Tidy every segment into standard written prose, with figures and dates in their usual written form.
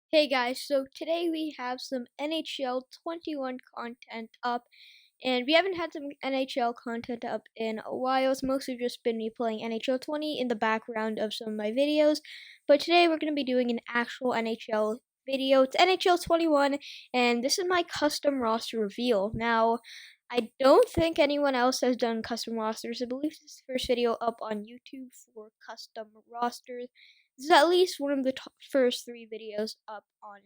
Hey guys, so today we have some NHL 21 content up, and we haven't had some NHL content up in a while. It's mostly just been me playing NHL 20 in the background of some of my videos, but today we're going to be doing an actual NHL video. It's NHL 21, and this is my custom roster reveal. Now, I don't think anyone else has done custom rosters. I believe this is the first video up on YouTube for custom rosters. This is at least one of the first 3 videos up on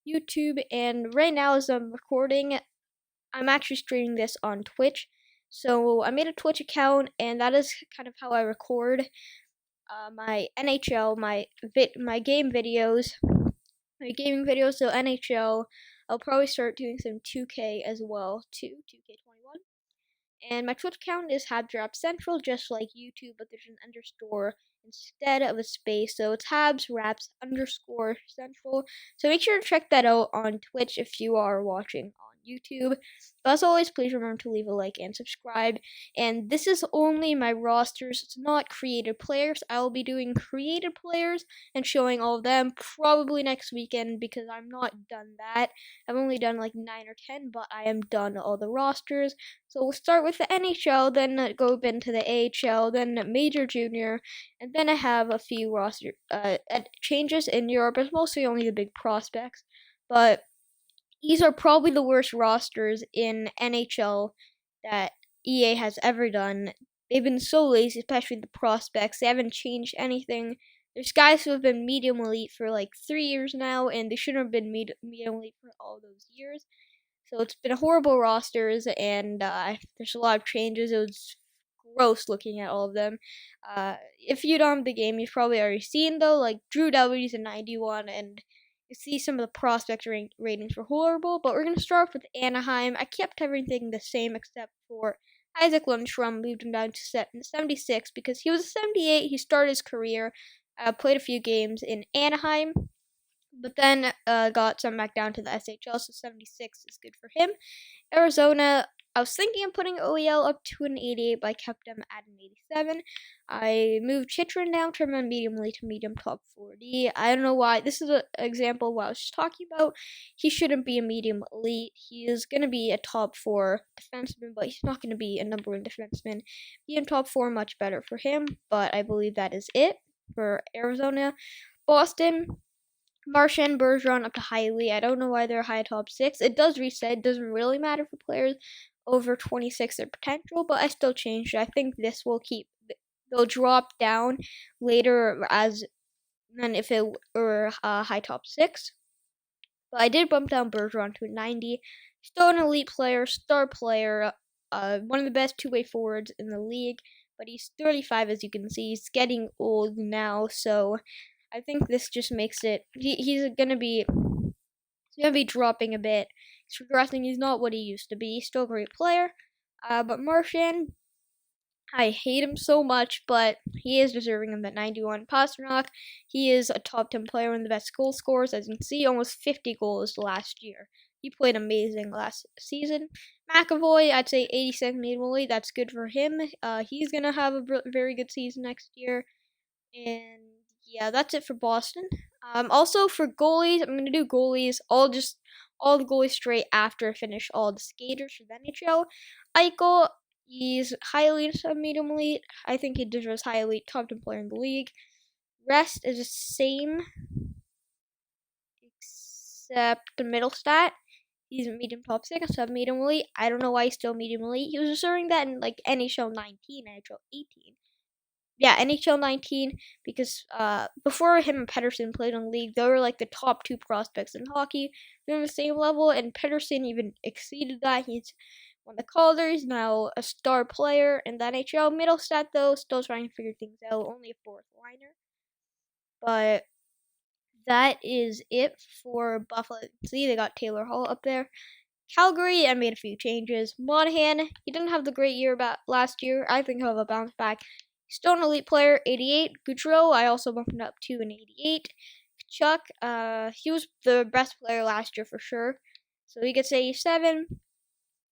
YouTube, and right now as I'm recording, I'm actually streaming this on Twitch. So I made a Twitch account, and that is kind of how I record my NHL, my game videos, my gaming videos. So NHL, I'll probably start doing some 2K as well too, 2K21. And my Twitch account is Habs Central, just like YouTube, but there's an underscore instead of a space. So it's Habs Raps underscore Central. So make sure to check that out on Twitch if you are watching on YouTube. But as always, please remember to leave a like and subscribe. And this is only my rosters. It's not created players. I will be doing created players and showing all of them probably next weekend because I'm not done that. I've only done like 9 or 10, but I am done all the rosters. So we'll start with the NHL, then go into the AHL, then Major Junior, and then I have a few roster changes in Europe. It's mostly only the big prospects, but these are probably the worst rosters in NHL that EA has ever done. They've been so lazy, especially the prospects. They haven't changed anything. There's guys who have been medium elite for like 3 years now, and they shouldn't have been medium elite for all those years. So it's been horrible rosters, and there's a lot of changes. It was gross looking at all of them. If you don't have the game, you've probably already seen, though, like Drew W's a 91, and you see some of the prospect ratings were horrible, but we're going to start off with Anaheim. I kept everything the same except for Isaac Lundstrom, moved him down to 76 because he was a 78. He started his career, played a few games in Anaheim, but then got sent back down to the SHL, so 76 is good for him. Arizona, I was thinking of putting OEL up to an 88, but I kept him at an 87. I moved Chychrun down from a medium elite to medium top 40. I don't know why. This is an example of what I was just talking about. He shouldn't be a medium elite. He is going to be a top 4 defenseman, but he's not going to be a number 1 defenseman. Medium top 4, much better for him, but I believe that is it for Arizona. Boston, Marchand, Bergeron up to high elite. I don't know why they're high top 6. It does reset. It doesn't really matter for players over 26 their potential, but I still changed it. I think this will keep. They'll drop down later as than if it were high top 6. But I did bump down Bergeron to a 90. Still an elite player, star player, one of the best two-way forwards in the league. But he's 35, as you can see. He's getting old now, so I think this just makes it. He's gonna be dropping a bit. He's regressing. He's not what he used to be. He's still a great player. But Marchand, I hate him so much, but he is deserving of that 91. Pastrnak, he is a top 10 player, one of the best goal scorers. As you can see, almost 50 goals last year. He played amazing last season. McAvoy, I'd say 86 minimally. That's good for him. He's gonna have a very good season next year. And yeah, that's it for Boston. Also for goalies, I'm gonna do goalies. All the goalies straight after I finish all the skaters for the NHL. Eichel, he's high elite, medium elite. I think he deserves high elite, top 10 player in the league. Rest is the same, except the middle stat. He's medium top 6, sub medium elite. I don't know why he's still medium elite. He was deserving that in like NHL 19, NHL 18. Yeah, NHL 19, because before him and Pettersson played in the league, they were like the top 2 prospects in hockey. They're on the same level, and Pettersson even exceeded that. He's won the Calder. He's now a star player in the NHL. Middle stat, though, still trying to figure things out. Only a 4th liner. But that is it for Buffalo. See, they got Taylor Hall up there. Calgary, I made a few changes. Monahan, he didn't have the great year last year. I think he'll have a bounce back. Still an elite player, 88. Goudreau, I also bumped him up to an 88. Chuck, he was the best player last year for sure. So he gets 87.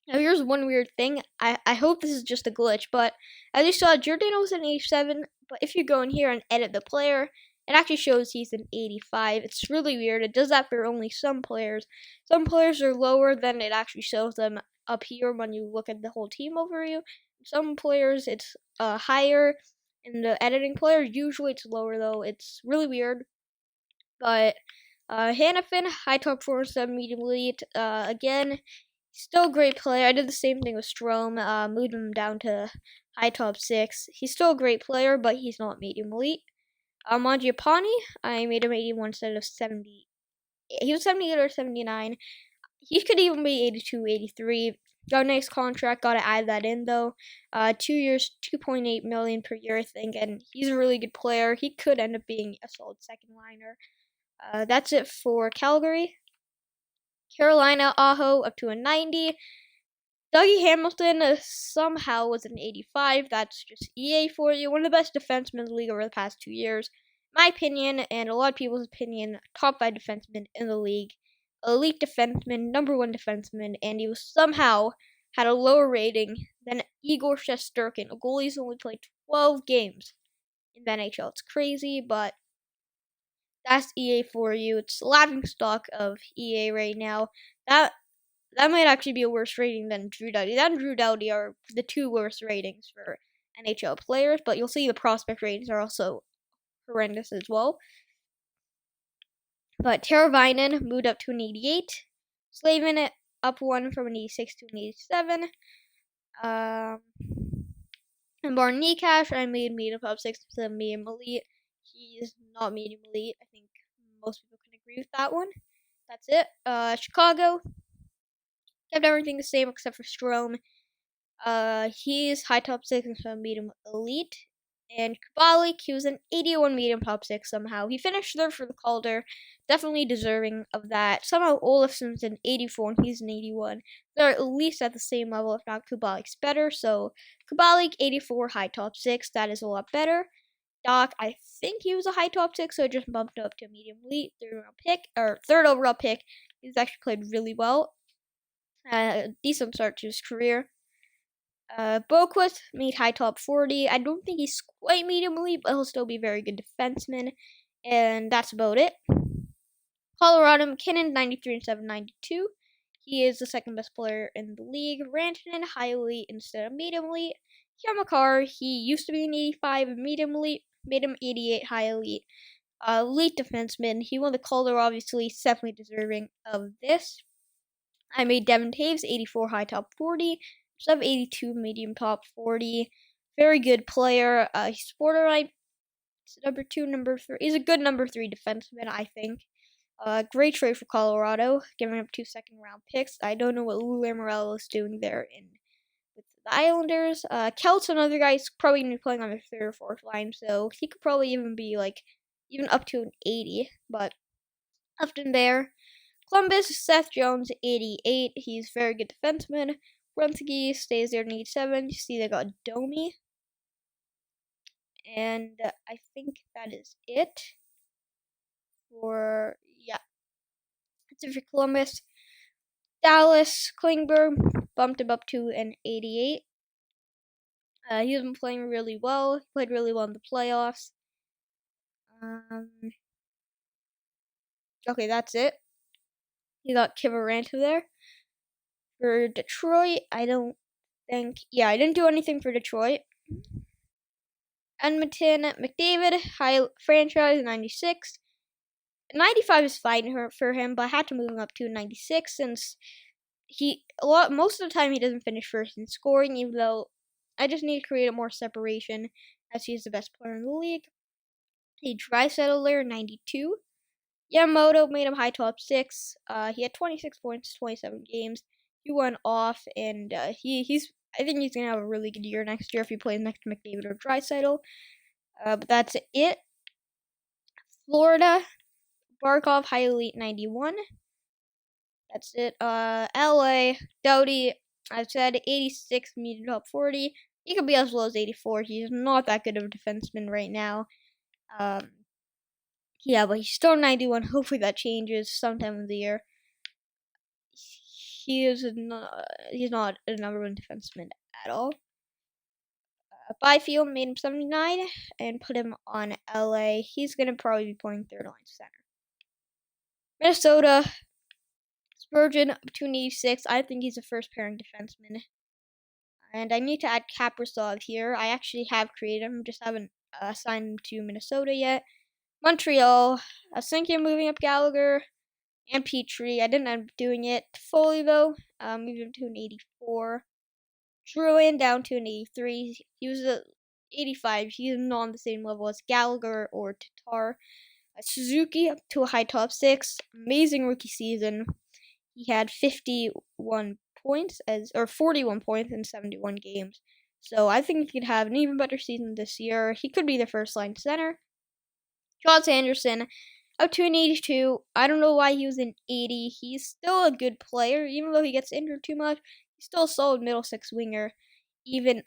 Now here's one weird thing. I hope this is just a glitch, but as you saw, Giordano was an 87. But if you go in here and edit the player, it actually shows he's an 85. It's really weird. It does that for only some players. Some players are lower than it actually shows them up here when you look at the whole team overview. Some players it's higher in the editing player. Usually it's lower though. It's really weird. But Hannafin, high top 4-7 medium elite. Again, still a great player. I did the same thing with Strom. Moved him down to high top 6. He's still a great player, but he's not medium elite. Mangiapane, I made him 81 instead of 70. He was 78 or 79. He could even be 82, 83. Got a nice contract. Gotta add that in though. 2 years, 2.8 million per year, I think, and he's a really good player. He could end up being a solid second liner. That's it for Calgary. Carolina, Aho up to a 90. Dougie Hamilton somehow was an 85. That's just EA for you. One of the best defensemen in the league over the past 2 years. My opinion, and a lot of people's opinion, top 5 defenseman in the league. Elite defenseman, number 1 defenseman, and he was somehow had a lower rating than Igor Shesterkin. A goalie's only played 12 games in the NHL. It's crazy, but that's EA for you. It's the laughing stock of EA right now. That might actually be a worse rating than Drew Doughty. That and Drew Doughty are the 2 worst ratings for NHL players, but you'll see the prospect ratings are also horrendous as well. But Teravainen moved up to an 88. Slavin up 1 from an 86 to an 87. And Barn Nikash, I made medium top 6 to medium elite. He's not medium elite. I think most people can agree with that one. That's it. Chicago kept everything the same except for Strome. He's high top 6 and medium elite. And Kubalik, he was an 81 medium top 6 somehow. He finished third for the Calder. Definitely deserving of that. Somehow Olafson's an 84 and he's an 81. They're at least at the same level, if not Kubalik's better. So Kubalik, 84, high top 6. That is a lot better. Doc, I think he was a high top 6, so I just bumped up to medium elite. Third overall pick. He's actually played really well. Decent start to his career. Boquist made high top 40. I don't think he's quite medium elite, but he'll still be a very good defenseman. And that's about it. Colorado, McKinnon, 93 and 792. He is the second best player in the league. Rantanen, high elite instead of medium elite. Yamakar, he used to be an 85 medium elite, made him 88 high elite. Elite defenseman. He won the Calder, obviously, he's definitely deserving of this. I made Devin Taves, 84 high top 40. Sub 82 medium top 40. Very good player. He's borderline number 2, number 3. He's a good number 3 defenseman, I think. Great trade for Colorado, giving up 2 second-round picks. I don't know what Lou Lamoriello is doing there with the Islanders. Kelt's another guy. He's probably going to be playing on the 3rd or 4th line, so he could probably even be even up to an 80. But Upton there. Columbus, Seth Jones, 88. He's a very good defenseman. Brunski stays there at 87. You see they got Domi. And I think that is it that's it for Columbus. Dallas, Klingberg bumped him up to an 88. He's been playing really well. He played really well in the playoffs. Okay, that's it. You got Kivaranta there. For Detroit, I didn't do anything for Detroit. Edmonton, McDavid, high franchise, 96. 95 is fine for him, but I had to move him up to 96 since most of the time he doesn't finish first in scoring, even though I just need to create more separation as he's the best player in the league. He Draisaitl there, 92. Yamamoto made him high top 6. He had 26 points, 27 games. He went off, and I think he's gonna have a really good year next year if he plays next to McDavid or Draisaitl. But that's it. Florida, Barkov, high elite, 91. That's it. LA, Doughty, I've said 86, medium top 40. He could be as low as 84. He's not that good of a defenseman right now. Yeah, but he's still 91. Hopefully that changes sometime in the year. He's not a number 1 defenseman at all. Byfield made him 79 and put him on LA. He's going to probably be playing third line center. Minnesota, Spurgeon up to an 86. I think he's a first pairing defenseman. And I need to add Kaprizov here. I actually have created him, just haven't assigned him to Minnesota yet. Montreal, I was thinking of moving up Gallagher and Petrie. I didn't end up doing it. Foley, though, moved him to an 84. Drouin down to an 83. He was a 85. He's not on the same level as Gallagher or Tatar. Suzuki up to a high top 6. Amazing rookie season. He had 51 points or 41 points in 71 games. So I think he could have an even better season this year. He could be the first line center. Josh Anderson up to an 82. I don't know why he was an 80. He's still a good player, even though he gets injured too much. He's still a solid middle six winger, even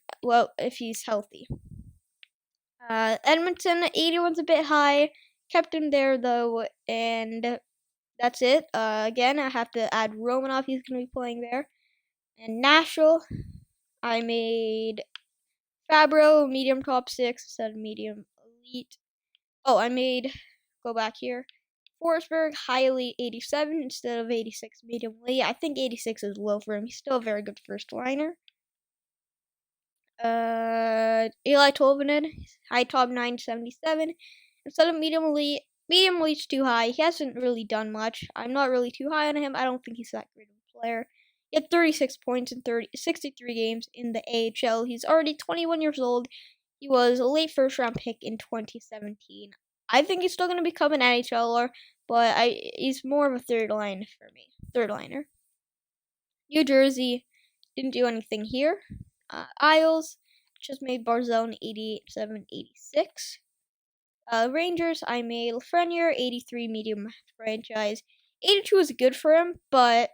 if he's healthy. Edmonton 81's a bit high. Kept him there though, and that's it. Again, I have to add Romanov. He's going to be playing there. And Nashville, I made Fabro medium top 6 instead of medium elite. Oh, go back here. Forsberg, high elite 87 instead of 86 medium elite. I think 86 is low for him. He's still a very good first liner. Eli Tolvanen, high top 977 instead of medium elite. Medium elite's too high. He hasn't really done much. I'm not really too high on him. I don't think he's that great of a player. He had 36 points in 63 games in the AHL. He's already 21 years old. He was a late first round pick in 2017. I think he's still going to become an NHLer, but he's more of a third line for me. Third liner. New Jersey didn't do anything here. Isles just made Barzone 87, 86. Rangers, I made Lafreniere 83 medium franchise. 82 is good for him, but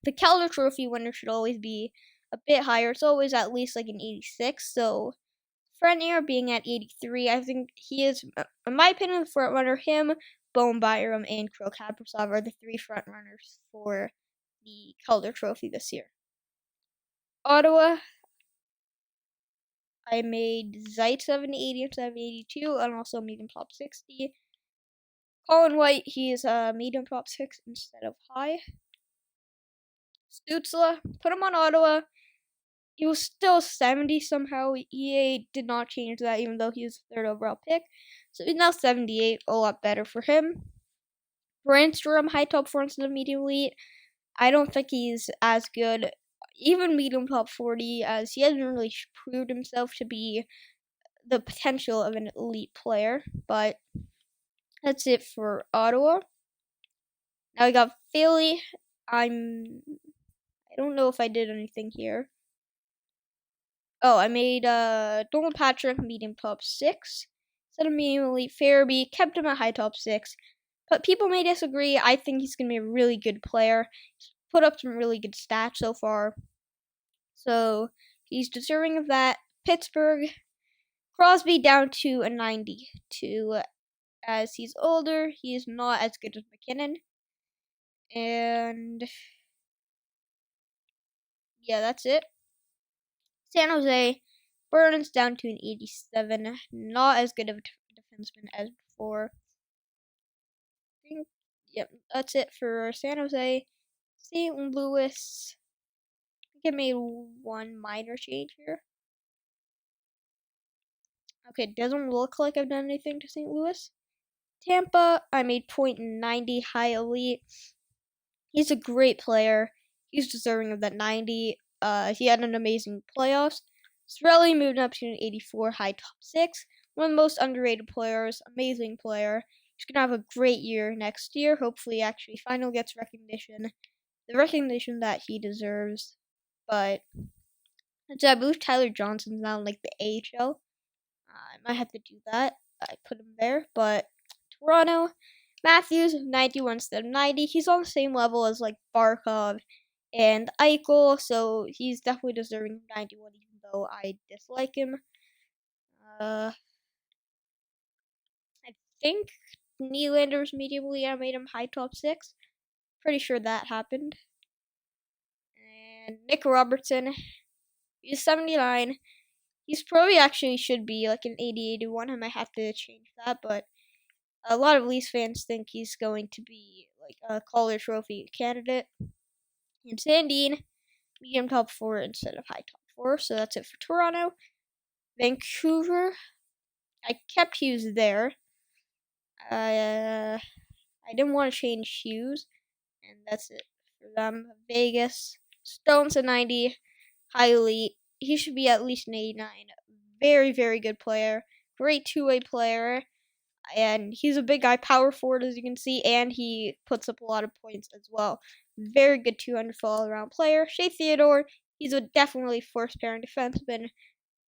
the Calder Trophy winner should always be a bit higher. It's always at least like an 86. So Lafreniere being at 83, I think he is, in my opinion, the front runner. Him, Bone Byram, and Kirill Kaprizov are the 3 front runners for the Calder Trophy this year. Ottawa, I made Zaitsev an 80 instead of 82, and also medium top 60. Colin White, he is a medium top 6 instead of high. Stützle, put him on Ottawa. He was still 70 somehow. EA did not change that, even though he was the 3rd overall pick. So he's now 78, a lot better for him. Brandstrom, high top 4 instead of medium elite. I don't think he's as good, even medium top 40, as he hasn't really proved himself to be the potential of an elite player. But that's it for Ottawa. Now we got Philly. I don't know if I did anything here. Oh, I made Donald Patrick medium top 6 instead of medium elite. Farabee, kept him at high top 6. But people may disagree. I think he's going to be a really good player. He's put up some really good stats so far. So he's deserving of that. Pittsburgh, Crosby down to a 92. As he's older, he is not as good as McKinnon. And yeah, that's it. San Jose, Burns down to an 87. Not as good of a defenseman as before. Yep, that's it for San Jose. St. Louis, I think I made one minor change here. Okay, doesn't look like I've done anything to St. Louis. Tampa, I made .90 high elite. He's a great player. He's deserving of that 90. He had an amazing playoffs. Sorelli moved up to an 84 high top 6. One of the most underrated players. Amazing player. He's going to have a great year next year. Hopefully, actually, finally gets recognition. The recognition that he deserves. But I believe Tyler Johnson's now in like the AHL. I might have to do that. I put him there. But Toronto, Matthews 91 instead of 90. He's on the same level as like Barkov and Eichel, so he's definitely deserving of 91, even though I dislike him. I think Nylander's mediumly I made him high top 6. Pretty sure that happened. And Nick Robertson, he's 79. He's probably actually should be like an 80-81. I might have to change that, but a lot of Leafs fans think he's going to be like a Calder Trophy candidate. And Sandine, medium top four instead of high top four. So that's it for Toronto. Vancouver, I kept Hughes there. I didn't want to change Hughes, and that's it for them. Vegas, Stone's a 90, highly. He should be at least an 89. Very, very good player. Great two-way player. And he's a big guy, power forward, as you can see, and he puts up a lot of points as well. Very good 200 all-around player. Shea Theodore, he's a definitely first-pairing defenseman.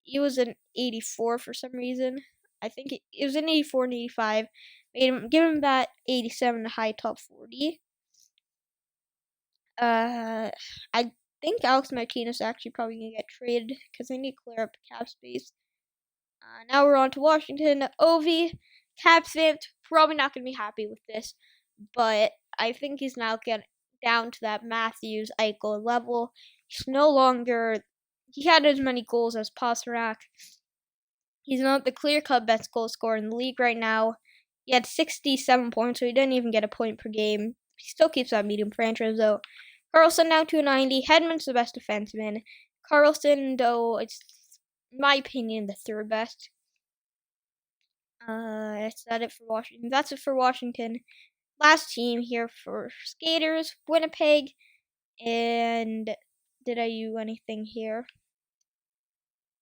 He was an 84 for some reason. I think it was an 84 and 85. Give him that 87 to high top 40. I think Alex Martinez actually probably gonna get traded because they need to clear up cap space. Now we're on to Washington. Ovi, Caps fans probably not gonna be happy with this, but I think he's now getting down to that Matthews Eichel level. He's no longer. He had as many goals as Pasternak. He's not the clear-cut best goal scorer in the league right now. He had 67 points, so he didn't even get a point per game. He still keeps that medium franchise, though. Carlson now to a 90. Hedman's the best defenseman. Carlson, though, it's, in my opinion, the third best. That's it for Washington. That's it for Washington. Last team here for skaters, Winnipeg. And did I do anything here?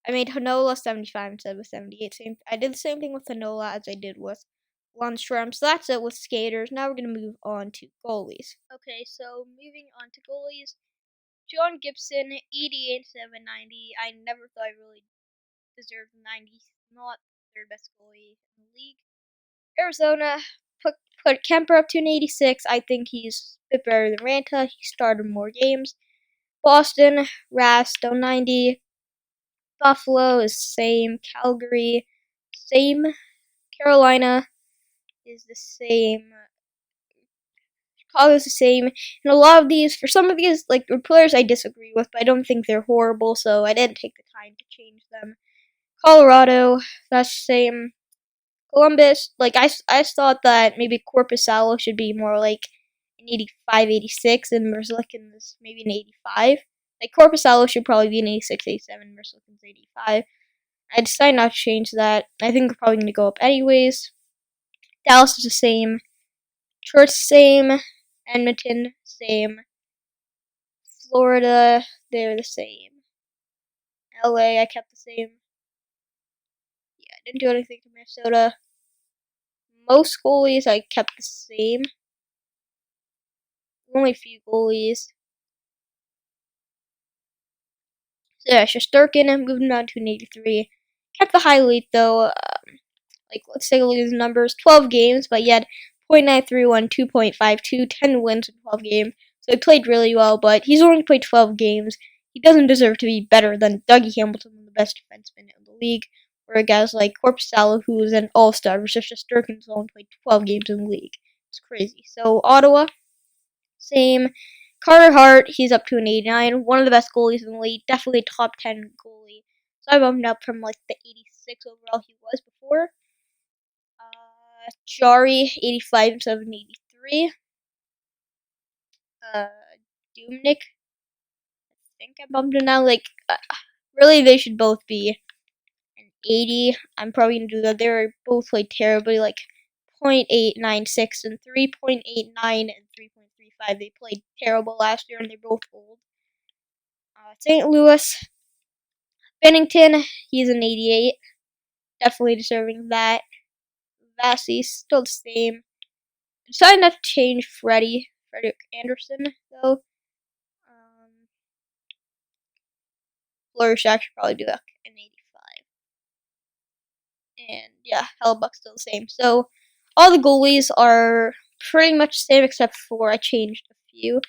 I made Hanola 75 instead of 78. I did the same thing with Hanola as I did with Lundstrom. So that's it with skaters. Now we're going to move on to goalies. Okay, so moving on to goalies. John Gibson, 88 790. I never thought I really deserved 90. He's not the third best goalie in the league. Arizona, put Kemper up to an 86. I think he's a bit better than Ranta. He started more games. Boston, Rast, 90. Buffalo is same. Calgary, same. Carolina is the same. Chicago's the same. And a lot of these, for some of these, like, the players I disagree with, but I don't think they're horrible, so I didn't take the time to change them. Colorado, that's the same. Columbus, like, I thought that maybe Corpusalo should be more like an 85, 86, and Merzlikins is maybe an 85. Like, Corpusalo should probably be an 86, 87, Merzlikins 85. I decided not to change that. I think we're probably going to go up anyways. Dallas is the same. Detroit, same. Edmonton, same. Florida, they're the same. LA, I kept the same. Yeah, I didn't do anything to Minnesota. Most goalies, I kept the same. Only a few goalies. So yeah, Shesterkin, I'm moving on to an 83. Kept the highlight though. Like, let's take a look at his numbers. 12 games, but he had .931, 2.52, 10 wins in 12 games. So he played really well, but he's only played 12 games. He doesn't deserve to be better than Dougie Hamilton, the best defenseman in the league, or guys like Corpusalo, who is an all-star, versus Shesterkin's only played 12 games in the league. It's crazy. So Ottawa, same. Carter Hart, he's up to an 89. One of the best goalies in the league. Definitely a top 10 goalie. So I bumped up from like the 86 overall he was before. Jari, 85 instead of an 83. Dumnik, I think I bumped him now. Like, really, they should both be an 80. I'm probably going to do that. They're both played terribly, like .896 and 3.89 and 3.35. They played terrible last year, and they're both old. St. Louis, Bennington, he's an 88. Definitely deserving of that. Vasi, still the same. Decided not to change Frederick Anderson, though. Flourish, I should probably do like an 85. And yeah, Hellebuck's still the same. So all the goalies are pretty much the same except for I changed a few.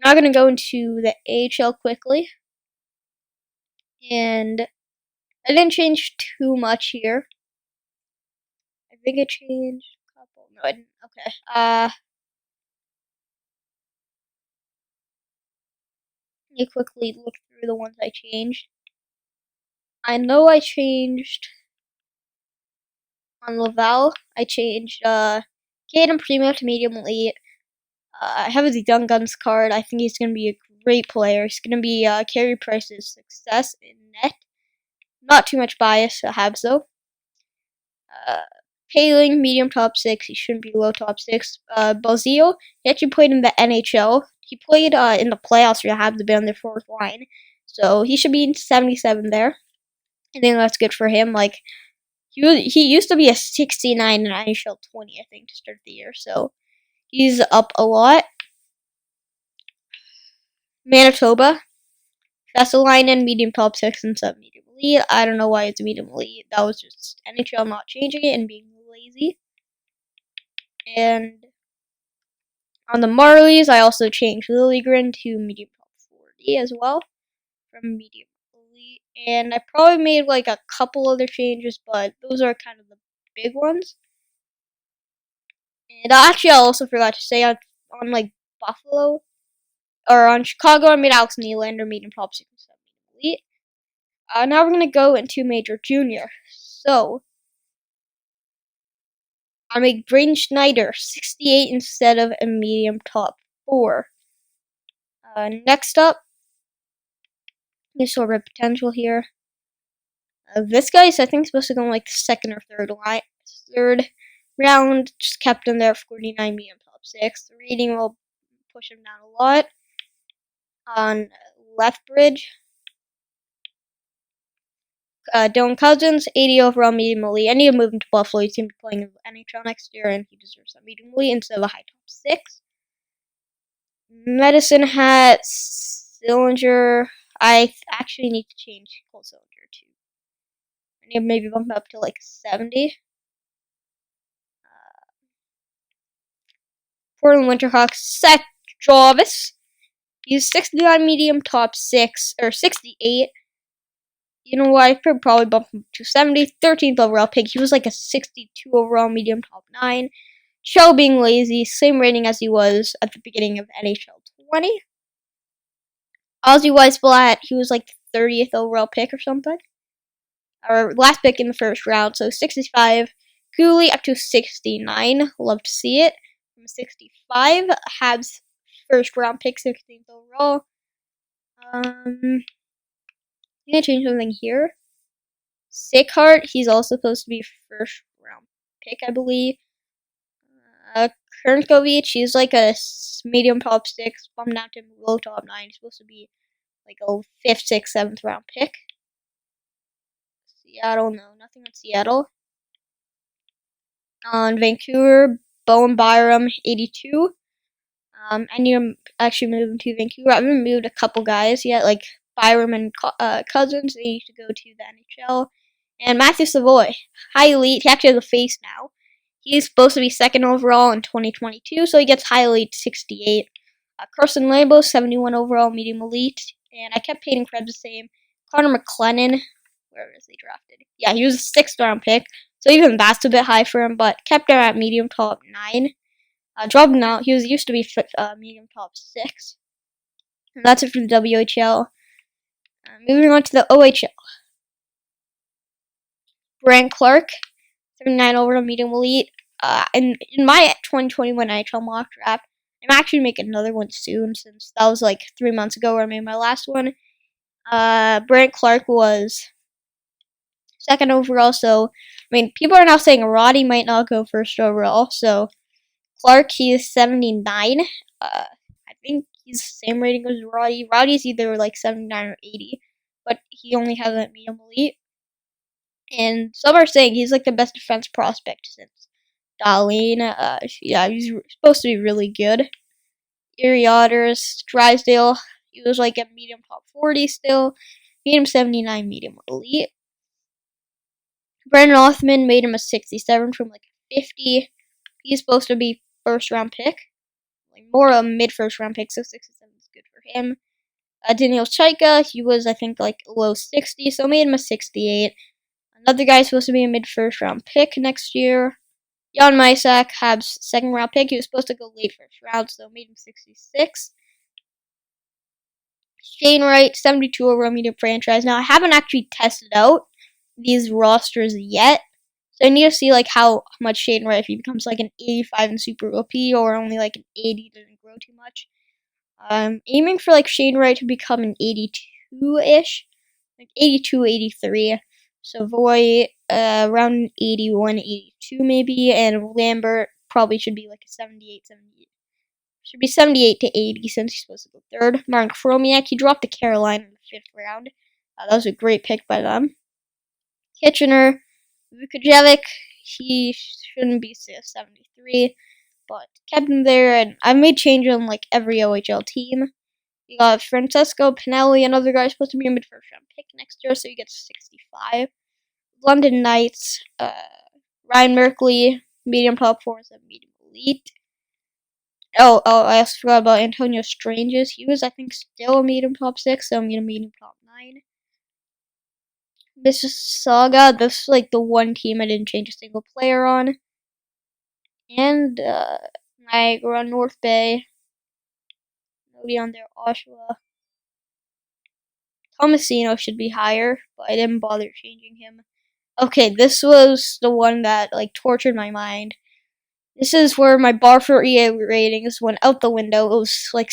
Now I'm going to go into the AHL quickly. And I didn't change too much here. I think I changed a couple. No, I didn't. Okay. Let me quickly look through the ones I changed. I know I changed on Laval. I changed Caden Primo to medium elite. I have his Young Guns card. I think he's going to be a great player. He's going to be Carey Price's success in net. Not too much bias to have, though. Paling, medium top 6. He shouldn't be low top 6. Bozio, he actually played in the NHL. He played in the playoffs for the Habs to be on their fourth line. So he should be in 77 there. I think that's good for him. Like, he used to be a 69 in NHL 20, I think, to start the year. So he's up a lot. Manitoba, Vesalainen, medium top 6 and sub medium elite. I don't know why it's medium elite. That was just NHL not changing it and being lazy. And on the Marlies, I also changed Liljegren to medium top 40 as well from medium elite. And I probably made like a couple other changes, but those are kind of the big ones. And actually, I also forgot to say on like Buffalo or on Chicago, I made Alex Nylander medium top 6 and sub medium elite. Now we're gonna go into Major Junior. So I make Braden Schneider 68 instead of a medium top 4. Next up, there's sort of potential here. This guy's I think supposed to go in like the second or third round. Just kept him there for 49 medium top 6. The rating will push him down a lot. On left bridge, Dylan Cousins, 80 overall medium elite. I need to move him to Buffalo. He's going to be playing in the NHL next year, and he deserves a medium elite instead of a high top 6. Medicine Hat, Sillinger. I actually need to change Cole Sillinger too. I need to maybe bump him up to like 70. Portland Winterhawks, Seth Jarvis. He's 69 medium top 6, or 68. You know what? I could probably bump him to 70. 13th overall pick. He was like a 62 overall medium top 9. Shell being lazy, same rating as he was at the beginning of NHL 20. Ozzy Weisblatt, he was like 30th overall pick or something. Or last pick in the first round, so 65. Goalie up to 69. Love to see it. From 65. Habs first round pick, 16th overall. I'm gonna change something here. Sickhart, he's also supposed to be first round pick, I believe. Kernkovic, he's like a medium top 6, bumped down to low top 9. He's supposed to be like a 5th, 6th, 7th round pick. Seattle, no, nothing on Seattle. On Vancouver, Bowen Byram, 82. I need to actually move him to Vancouver. I haven't moved a couple guys yet, like Byram and Cousins. They need to go to the NHL. And Matthew Savoy, high elite. He actually has a face now. He's supposed to be 2nd overall in 2022, so he gets high elite 68. Carson Lambo, 71 overall, medium elite. And I kept Peyton Krebs the same. Connor McLennan, where was he drafted? Yeah, he was a 6th round pick, so even that's a bit high for him, but kept him at medium top 9. Dropped him out. He was used to be medium top 6. And that's it for the WHL. Moving on to the OHL. Brant Clark, 79 overall, medium elite. In my 2021 NHL mock draft, I'm actually making another one soon, since that was like 3 months ago where I made my last one. Brant Clark was 2nd overall, so, I mean, people are now saying Roddy might not go 1st overall, so Clark, he is 79. I think he's the same rating as Roddy. Roddy's either like 79 or 80, but he only has a medium elite. And some are saying he's like the best defense prospect since Darlene. Yeah, he's supposed to be really good. Erie Otters, Drysdale, he was like a medium top 40 still. Made him 79 medium elite. Brendan Othman made him a 67 from like 50. He's supposed to be 1st round pick. Like more a mid 1st round pick, so 67 is good for him. Daniel Chaika, he was I think like low 60, so made him a 68. Another guy supposed to be a mid 1st round pick next year. Jan Mysak, Habs 2nd round pick. He was supposed to go late 1st round, so made him 66. Shane Wright, 72 overall medium franchise. Now, I haven't actually tested out these rosters yet. So I need to see like how much Shane Wright, if he becomes like an 85 in Super OP or only like an 80, doesn't grow too much. I'm aiming for like Shane Wright to become an 82-ish, like 82, 83. Savoy around 81, 82 maybe, and Lambert probably should be like a 78, 78. Should be 78 to 80 since he's supposed to go third. Mark Chromiak, he dropped to Carolina in the 5th round. That was a great pick by them. Kitchener, Vukojevic, he shouldn't be 73, but kept him there, and I made changes on like every OHL team. You got Francesco Pinelli, another guy supposed to be a mid-first round pick next year, so he gets 65. London Knights, Ryan Merkley, medium top 4, medium elite. Oh, I also forgot about Antonio Stranges. He was, I think, still a medium top 6, so I'm going to medium top 9. Mississauga, this is like the one team I didn't change a single player on. And Niagara, North Bay. Nobody on there. Oshawa. Tomasino should be higher, but I didn't bother changing him. Okay, this was the one that like tortured my mind. This is where my bar for EA ratings went out the window. It was like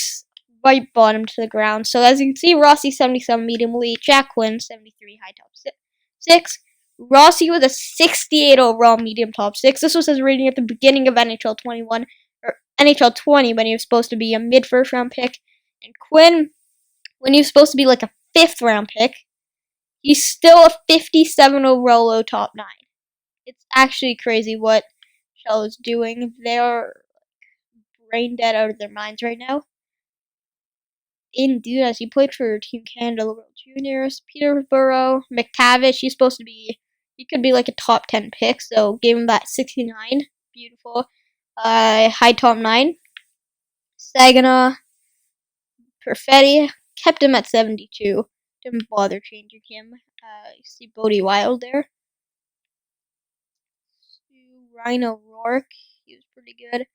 right bottom to the ground. So as you can see, Rossi 77 medium elite, Jack Quinn 73 high top 6. Rossi with a 68 overall medium top 6. This was his rating at the beginning of NHL 21 or NHL 20 when he was supposed to be a mid first round pick, and Quinn when he was supposed to be like a 5th round pick. He's still a 57 overall low top 9. It's actually crazy what Shell is doing. They're brain dead out of their minds right now. Dude, as he played for Team Canada World Juniors, Peterborough, McTavish, he could be like a top 10 pick, so gave him that 69. Beautiful. High top 9. Saginaw, Perfetti, kept him at 72. Didn't bother changing him. You see Bodie Wild there. Ryan O'Rourke, he was pretty good.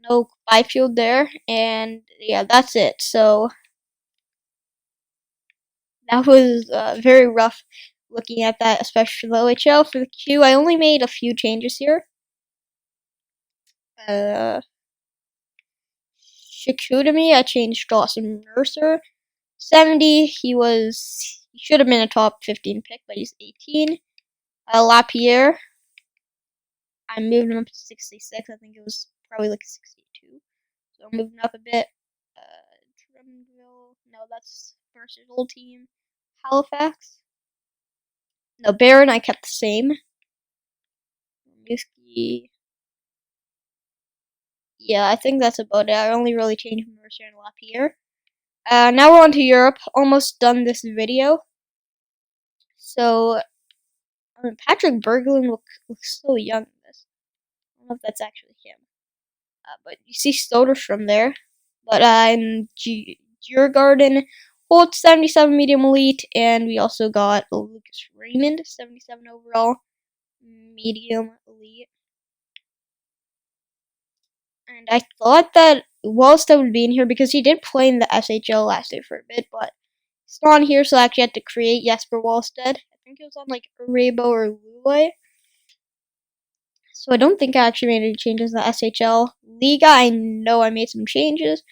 No Byfield there, and yeah, that's it. So that was very rough looking at that, especially for the OHL. For the Q, I only made a few changes here. Shikudami, I changed Dawson Mercer. 70, he should have been a top 15 pick, but he's 18. Lapierre, I moved him up to 66. I think it was probably like 62. So I'm moving up a bit. Drummondville, no, that's versus old team. Halifax. No, Barron, I kept the same. Muskie. Yeah, I think that's about it. I only really changed Mercer and Lapierre. Now we're on to Europe. Almost done this video. So, Patrick Berglund looks so young in this. I don't know if that's actually him. But you see Soderstrom there. But in Djurgården, Holt 77 medium elite, and we also got Lucas Raymond 77 overall medium elite. And I thought that Wallstead would be in here because he did play in the SHL last year for a bit, but he's not on here, so I actually had to create Jesper Wallstead. I think it was on like Rabo or Lule. So I don't think I actually made any changes in the SHL. Liga, I know I made some changes.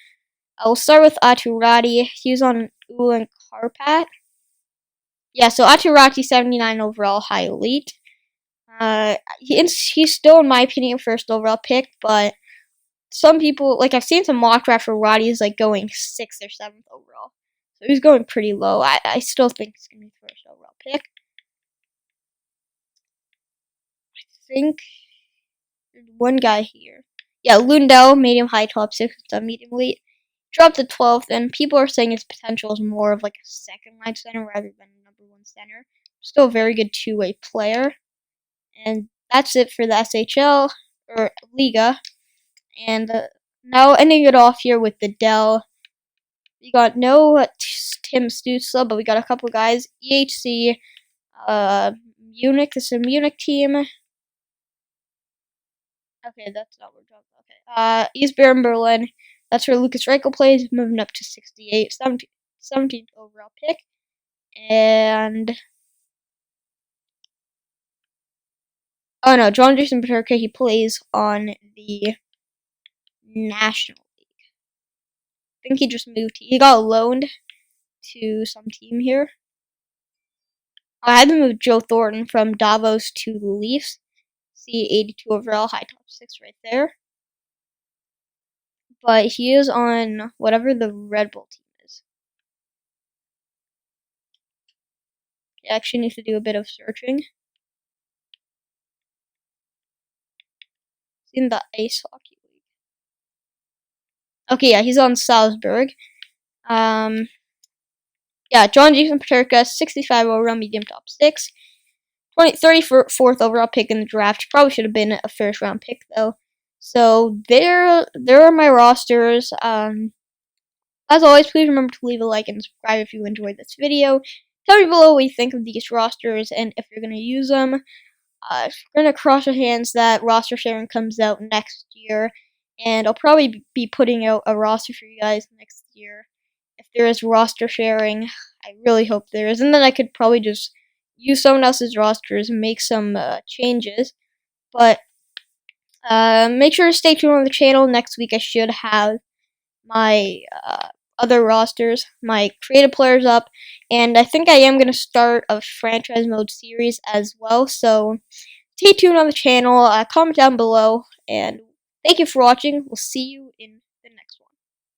I'll start with Aturati. He was on Ulan Karpat. Yeah, so Aturati 79 overall high elite. He's still, in my opinion, first overall pick, but some people, like I've seen some mock draft for Roddy is like going 6th or 7th overall. So he's going pretty low. I still think he's going to be the first overall pick. I think there's one guy here. Yeah, Lundell, medium high top 6, medium elite. Dropped to 12th, and people are saying his potential is more of like a second line center rather than a number 1 center. Still a very good two-way player. And that's it for the SHL, or Liga. And now ending it off here with the Dell. We got no Tim Stutzla, but we got a couple guys. EHC, Munich. This is a Munich team. Okay, that's not what we're talking about. Okay. East Berlin, That's where Lucas Reichel plays, moving up to 68, 17th overall pick. And oh no, John Jason Peterka, he plays on the National League. I think he just moved. He got loaned to some team here. I had to move Joe Thornton from Davos to the Leafs. See, 82 overall, high top 6 right there. But he is on whatever the Red Bull team is. I actually need to do a bit of searching. He's in the Ice Hockey League. Okay, yeah, he's on Salzburg. Yeah, John Jason Peterka, 65 overall, medium top 6. 34th overall pick in the draft. Probably should have been a first round pick though. So there are my rosters. As always, please remember to leave a like and subscribe if you enjoyed this video. Tell me below what you think of these rosters and if you're gonna use them. We're gonna cross our hands that roster sharing comes out next year, and I'll probably be putting out a roster for you guys next year. If there is roster sharing, I really hope there is, and then I could probably just use someone else's rosters and make some changes. But make sure to stay tuned on the channel. Next week I should have my other rosters, my creative players up, and I think I am going to start a franchise mode series as well. So stay tuned on the channel, comment down below, and thank you for watching. We'll see you in